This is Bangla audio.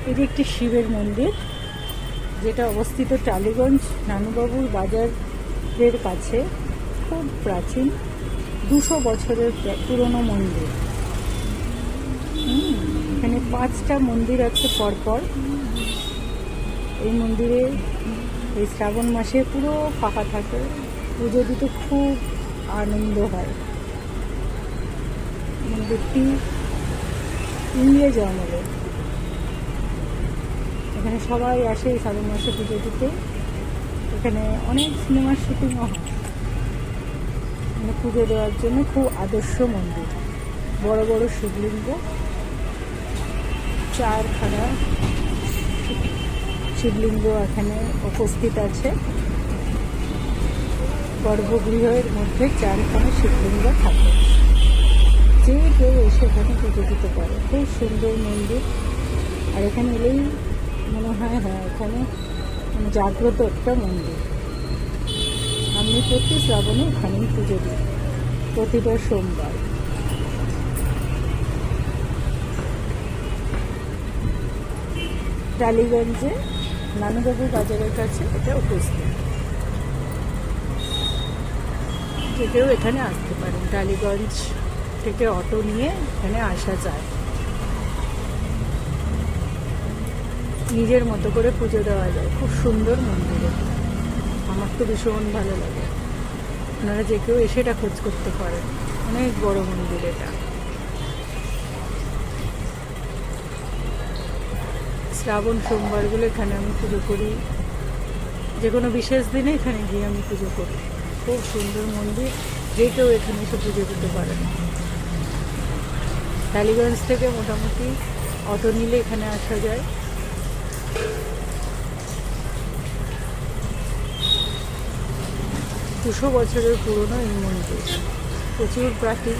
এটি একটি শিবের মন্দির, যেটা অবস্থিত টালিগঞ্জ নানুবাবুর বাজারের কাছে। খুব প্রাচীন, 200 বছরের পুরনো মন্দির। এখানে 5টা মন্দির আছে পরপর। এই মন্দিরে এই শ্রাবণ মাসে পুরো ফাঁকা থাকে, পুজো দিতে খুব আনন্দ হয়। মন্দিরটি ইংরেজ আমলের। এখানে সবাই আসে এই শ্রাবণ মাসে পুজো দিতে। এখানে অনেক সিনেমার শুটিংও হয়। এখানে পুজো দেওয়ার জন্য খুব আদর্শ মন্দির। বড় বড় শিবলিঙ্গ, 4খানা শিবলিঙ্গ এখানে উপস্থিত আছে। গর্ভগৃহের মধ্যে 4খানা শিবলিঙ্গ থাকে। যে কেউ এসে এখানে পুজো দিতে পারে। খুব সুন্দর মন্দির। আর এখানে এলেই মনে হয় এখানে জাগ্রত একটা মন্দির। আমি প্রতি শ্রাবণে এখানেই পুজো দিই, প্রতিটা সোমবার। টালিগঞ্জে নানুবাবু বাজারের কাছে এটা উপস্থিত। যে কেউ এখানে আসতে পারেন। টালিগঞ্জ থেকে অটো নিয়ে এখানে আসা যায়। নিজের মতো করে পুজো দেওয়া যায়। খুব সুন্দর মন্দির। আমার তো ভীষণ ভালো লাগে। আপনারা যে কেউ এসে এটা খোঁজ করতে পারেন। অনেক বড় মন্দির এটা। শ্রাবণ সোমবারগুলো এখানে আমি পুজো করি। যে কোনো বিশেষ দিনে এখানে গিয়ে আমি পুজো করি। খুব সুন্দর মন্দির, যে কেউ এখানে এসে পুজো দিতে পারেন। টালিগঞ্জ থেকে মোটামুটি অটো নিলে এখানে আসা যায়। 200 বছরের পুরনো এই মন্দির। প্রচুর প্রাচীন